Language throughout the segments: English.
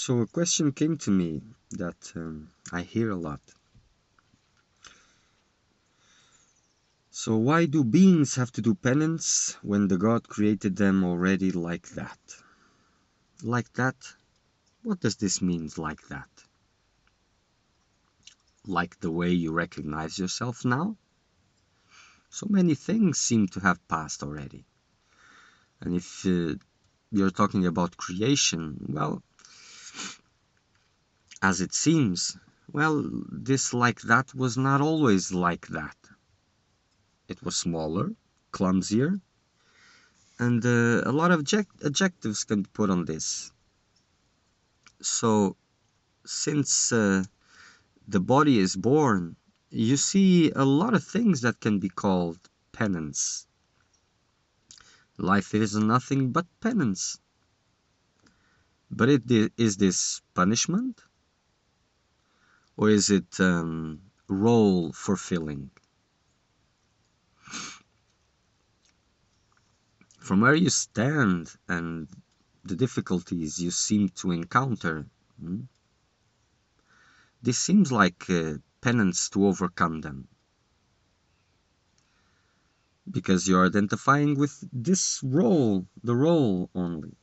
So a question came to me that I hear a lot. So why do beings have to do penance when the God created them already like that? Like that? What does this mean, like that? Like the way you recognize yourself now? So many things seem to have passed already. And if you're talking about creation, well, as it seems, well, this like that was not always like that. It was smaller, clumsier, and a lot of adjectives can be put on this. So, since the body is born, you see a lot of things that can be called penance. Life is nothing but penance. But is this punishment? Or is it role fulfilling? From where you stand and the difficulties you seem to encounter, this seems like penance to overcome them. Because you're identifying with this role, the role only.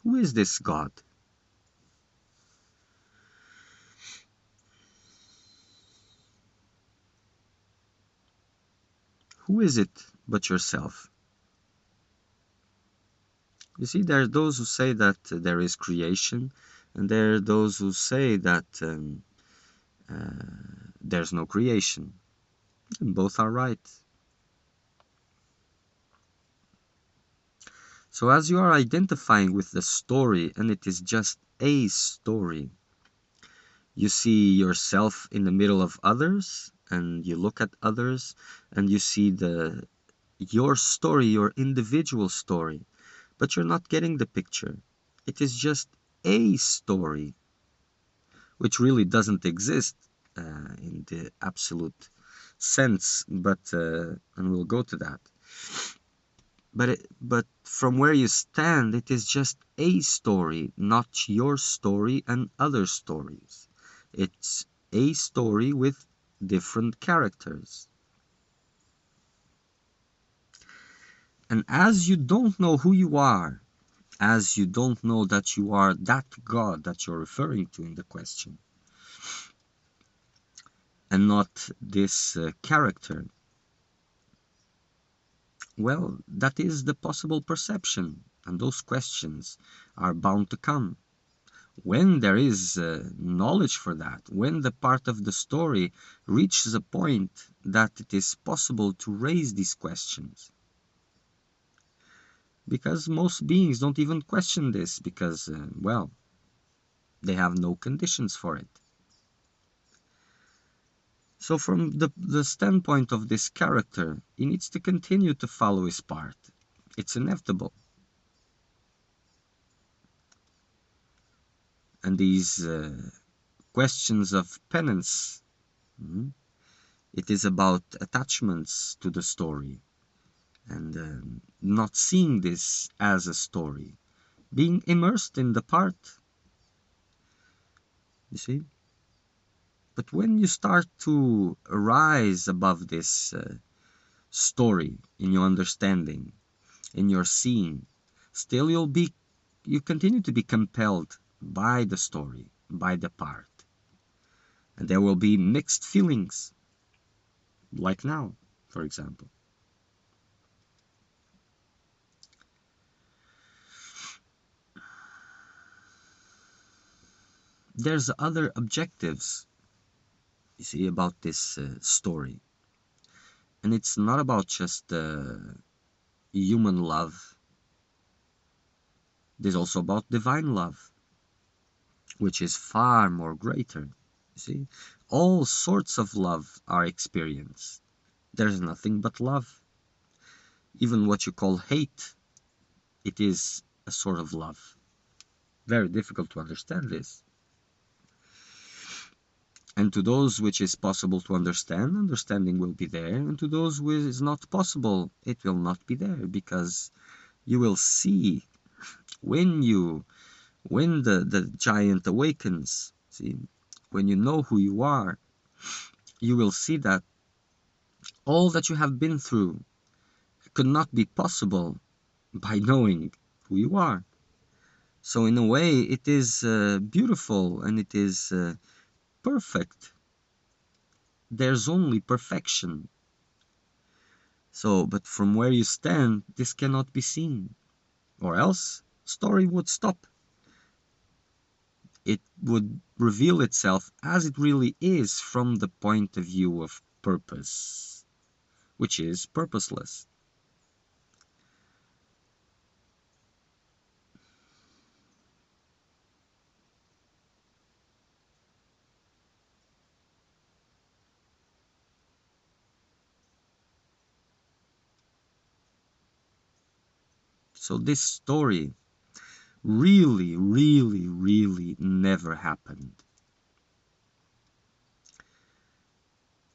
Who is this God? Who is it but yourself? You see, there are those who say that there is creation, and there are those who say that there's no creation. And both are right. So as you are identifying with the story, and it is just a story, you see yourself in the middle of others, and you look at others, and you see your story, your individual story, but you're not getting the picture. It is just a story, which really doesn't exist in the absolute sense, but and we'll go to that. But from where you stand, it is just a story, not your story and other stories. It's a story with different characters. And as you don't know who you are, as you don't know that you are that God that you're referring to in the question, and not this character, well, that is the possible perception, and those questions are bound to come. When there is knowledge for that, when the part of the story reaches a point that it is possible to raise these questions. Because most beings don't even question this, because, well, they have no conditions for it. So from the standpoint of this character, he needs to continue to follow his part. It's inevitable. And these questions of penance, it is about attachments to the story, and not seeing this as a story, being immersed in the part, you see. But when you start to rise above this story in your understanding, in your seeing, still you continue to be compelled by the story, by the part. And there will be mixed feelings, like now, for example. There's other objectives, you see, about this story. And it's not about just human love. It is also about divine love, which is far more greater. You see, all sorts of love are experienced. There's nothing but love. Even what you call hate, it is a sort of love. Very difficult to understand this. And to those which is possible to understand, understanding will be there. And to those which is not possible, it will not be there, because you will see when the giant awakens, see, when you know who you are, you will see that all that you have been through could not be possible by knowing who you are. So in a way, it is beautiful and it is perfect. There's only perfection. So, but from where you stand, this cannot be seen, or else story would stop. It would reveal itself as it really is from the point of view of purpose, which is purposeless. So this story really, really, really never happened.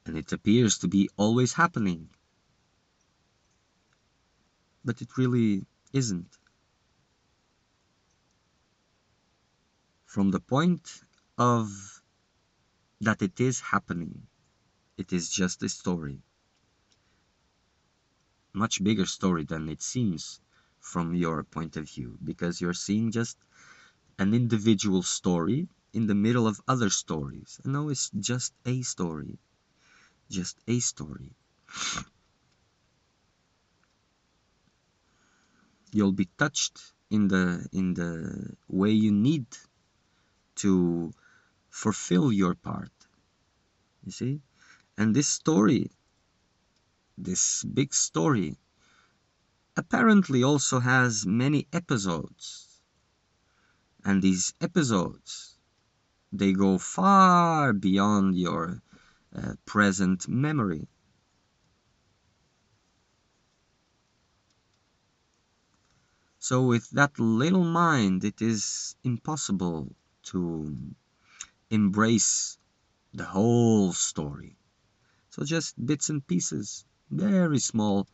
And it appears to be always happening. But it really isn't. From the point of that it is happening, it is just a story. Much bigger story than it seems from your point of view, because you're seeing just an individual story in the middle of other stories. And no, it's just a story. Just a story. You'll be touched in the way you need to fulfill your part. You see? And this story, this big story, apparently also has many episodes. And these episodes, they go far beyond your present memory. So with that little mind, it is impossible to embrace the whole story. So just bits and pieces, very small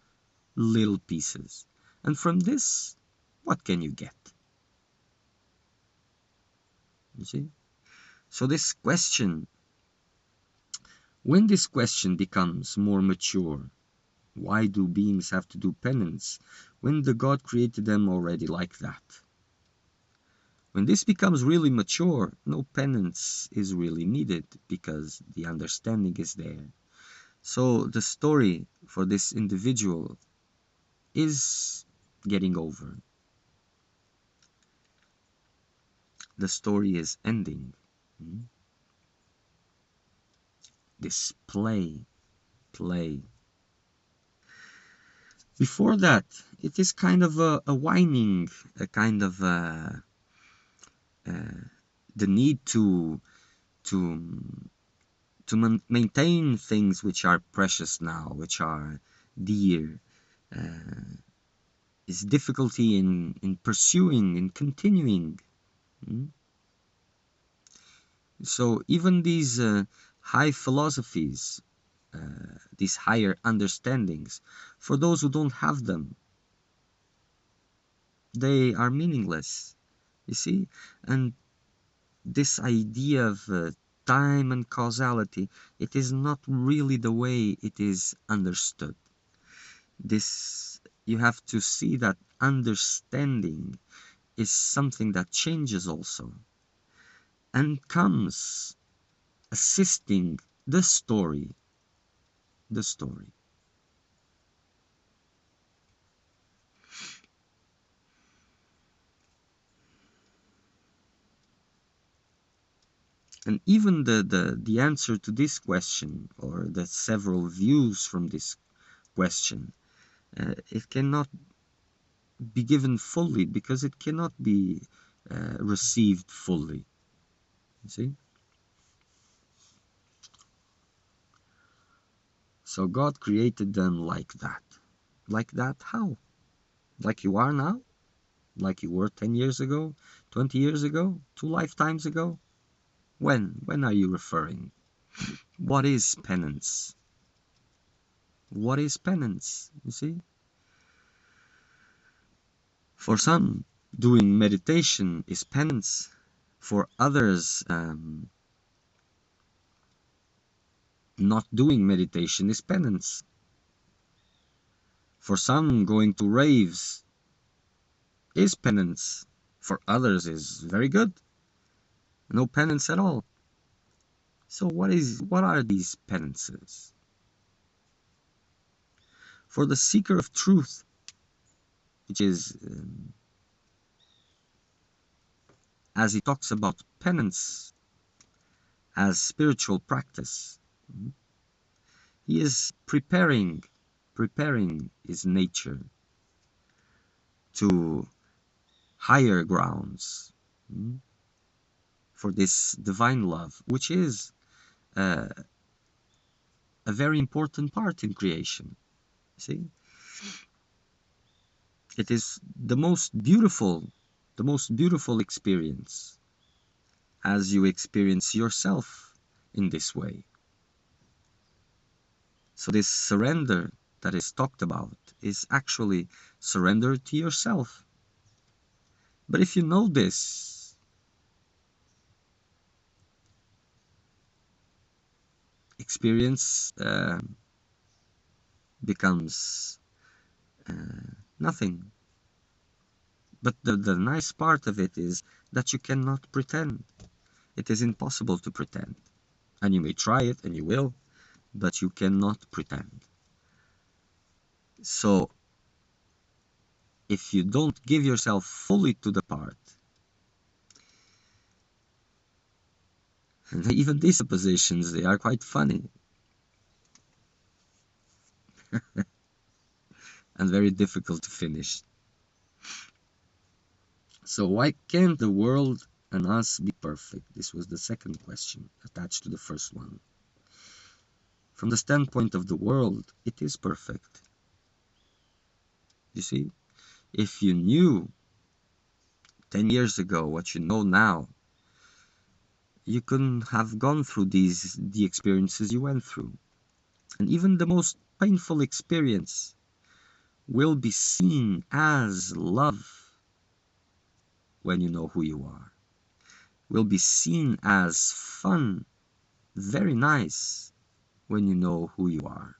little pieces. And from this, what can you get? You see? So this question, when this question becomes more mature, why do beings have to do penance when the God created them already like that? When this becomes really mature, no penance is really needed because the understanding is there. So the story for this individual is getting over. The story is ending. This play. Before that, it is kind of a whining, a kind of the need to maintain things which are precious now, which are dear, is difficulty in pursuing, in continuing. So even these high philosophies, these higher understandings, for those who don't have them, they are meaningless, you see? And this idea of time and causality, it is not really the way it is understood. This, you have to see that understanding is something that changes also and comes assisting the story. And even the answer to this question, or the several views from this question, it cannot be given fully because it cannot be received fully. You see? So God created them like that. Like that, how? Like you are now? Like you were 10 years ago? 20 years ago? 2 lifetimes ago? When? When are you referring? What is penance? What is penance? You see? For some, doing meditation is penance. For others, not doing meditation is penance. For some, going to raves is penance. For others is very good. No penance at all. So what are these penances? For the seeker of truth, which is, as he talks about penance as spiritual practice, he is preparing his nature to higher grounds, for this divine love, which is a very important part in creation. See, it is the most beautiful experience, as you experience yourself in this way. So this surrender that is talked about is actually surrender to yourself. But if you know this, experience becomes nothing. But the nice part of it is that you cannot pretend. It is impossible to pretend. And you may try it, and you will, but you cannot pretend. So, if you don't give yourself fully to the part, and even these suppositions, they are quite funny and very difficult to finish. So why can't the world and us be perfect? This was the second question attached to the first one. From the standpoint of the world, it is perfect. You see, if you knew 10 years ago what you know now, you couldn't have gone through the experiences you went through. And even the most painful experience will be seen as love when you know who you are. Will be seen as fun, very nice, when you know who you are.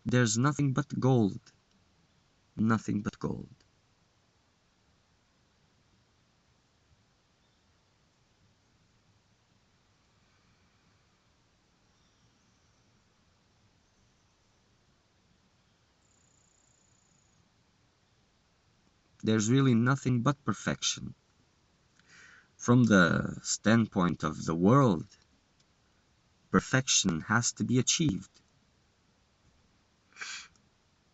There's nothing but gold. Nothing but gold. There's really nothing but perfection. From the standpoint of the world, perfection has to be achieved.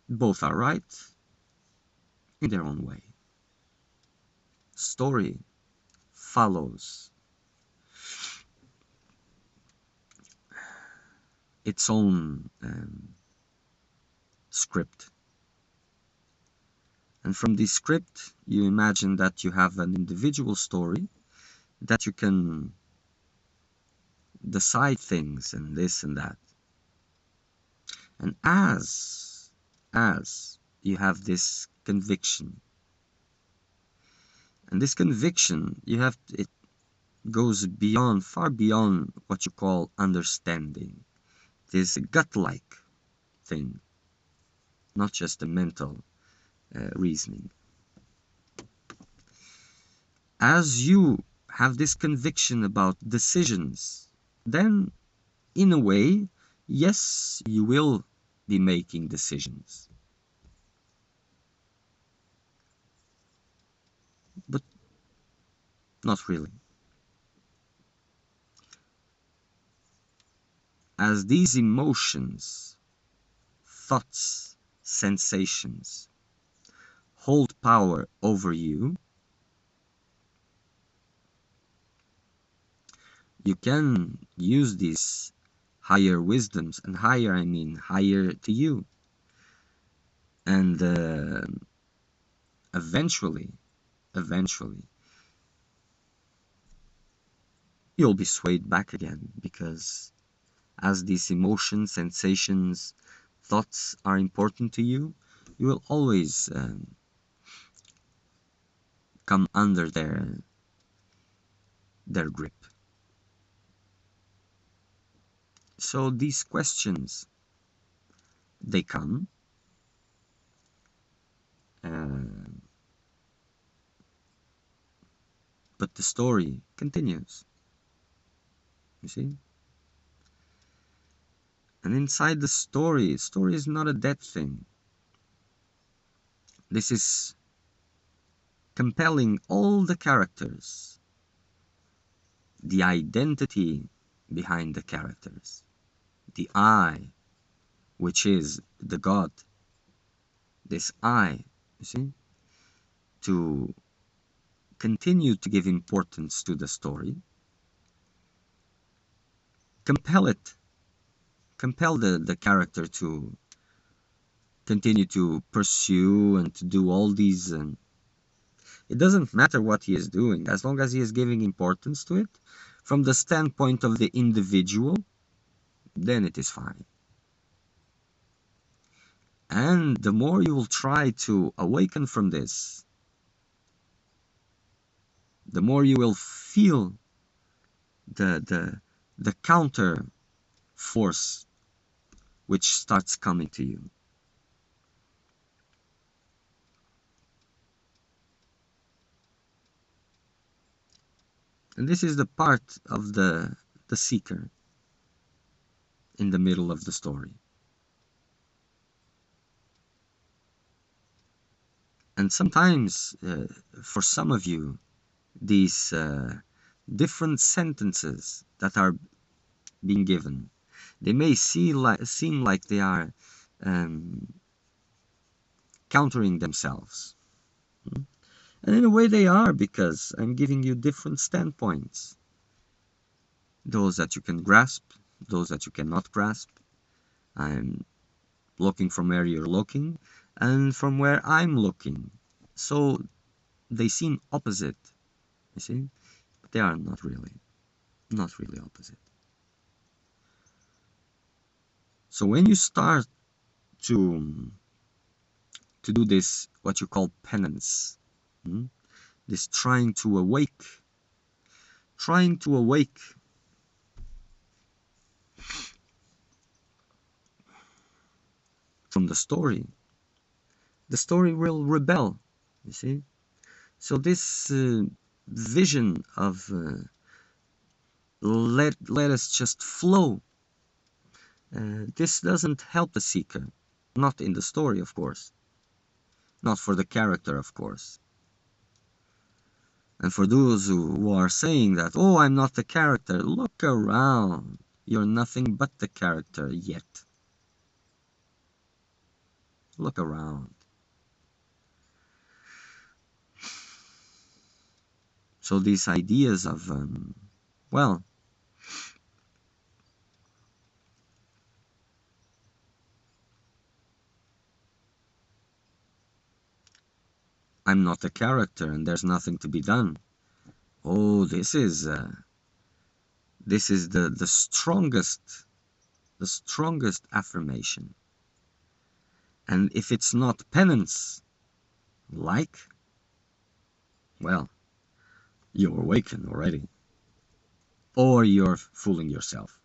Both are right in their own way. Story follows its own script. And from this script, you imagine that you have an individual story, that you can decide things and this and that. And as you have this conviction, and this conviction, it goes beyond, far beyond what you call understanding. It is a gut-like thing, not just a mental reasoning. As you have this conviction about decisions, then, in a way, yes, you will be making decisions. But not really. As these emotions, thoughts, sensations hold power over you, you can use these higher wisdoms, and higher, I mean higher to you, and eventually, you'll be swayed back again, because as these emotions, sensations, thoughts are important to you, you will always come under their grip. So these questions, they come, but the story continues, you see? And inside the story is not a dead thing. This is compelling all the characters, the identity behind the characters, the I, which is the God, this I, you see, to continue to give importance to the story, compel the character to continue to pursue and to do all these. It doesn't matter what he is doing, as long as he is giving importance to it from the standpoint of the individual, then it is fine. And the more you will try to awaken from this, the more you will feel the counter force which starts coming to you. And this is the part of the seeker in the middle of the story. And sometimes, for some of you, these different sentences that are being given, they may seem like they are countering themselves. And in a way they are, because I'm giving you different standpoints. Those that you can grasp, those that you cannot grasp. I'm looking from where you're looking, and from where I'm looking. So they seem opposite, you see? But they are not really opposite. So when you start to do this, what you call penance, this trying to awake from the story will rebel, you see? So this vision of let us just flow, this doesn't help the seeker. Not in the story, of course. Not for the character, of course. And for those who are saying that, oh, I'm not the character, look around. You're nothing but the character yet. Look around. So these ideas of, well, I'm not the character and there's nothing to be done. Oh, this is the strongest affirmation. And if it's not penance, well, you're awakened already. Or you're fooling yourself.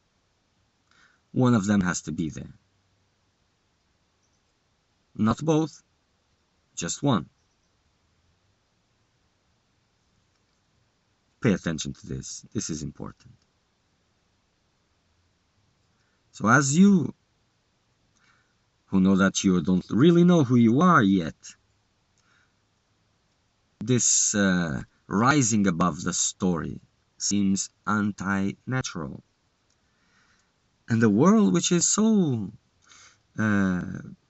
One of them has to be there. Not both, just one. Pay attention to this. This is important. So as you, who know that you don't really know who you are yet, this rising above the story seems anti-natural. And the world, which is so,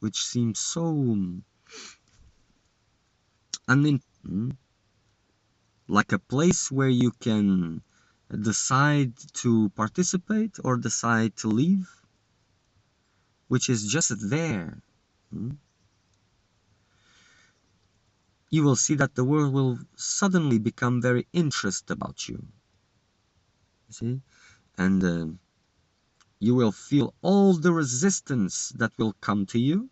which seems so like a place where you can decide to participate or decide to leave, which is just there. You will see that the world will suddenly become very interested about you. see? And you will feel all the resistance that will come to you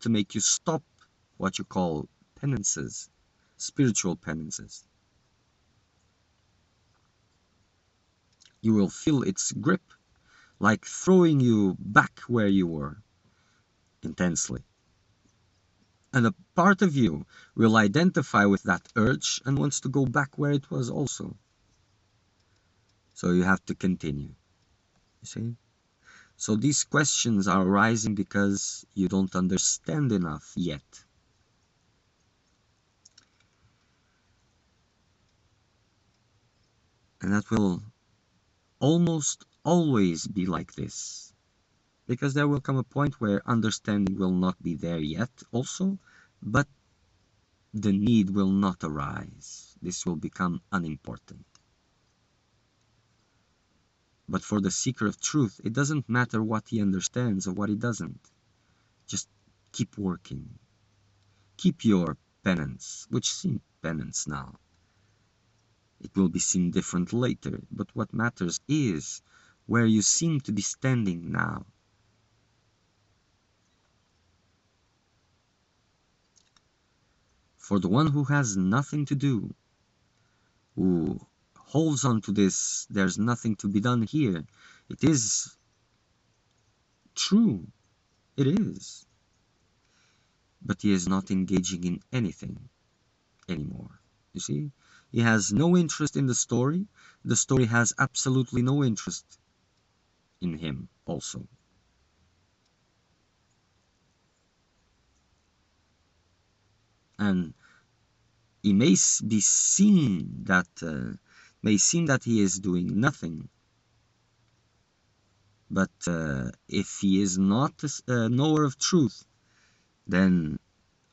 to make you stop what you call penances, spiritual penances. You will feel its grip, like throwing you back where you were, intensely. And a part of you will identify with that urge and wants to go back where it was also. So you have to continue, you see? So these questions are arising because you don't understand enough yet. And that will almost always be like this. Because there will come a point where understanding will not be there yet also, but the need will not arise. This will become unimportant. But for the seeker of truth, it doesn't matter what he understands or what he doesn't. Just keep working. Keep your penance, which seems penance now. It will be seen different later, but what matters is where you seem to be standing now. For the one who has nothing to do, who holds on to this, there's nothing to be done here, it is true. It is. But he is not engaging in anything anymore. You see? He has no interest in the story. The story has absolutely no interest in him also. And it may be seen that he is doing nothing. But if he is not a knower of truth, then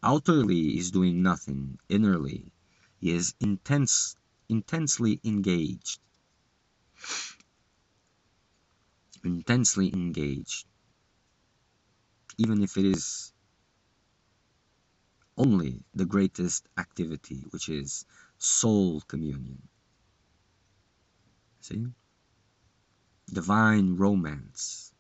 outwardly he is doing nothing. Innerly, he is intensely engaged. Intensely engaged. Even if it is only the greatest activity, which is soul communion. See? Divine romance.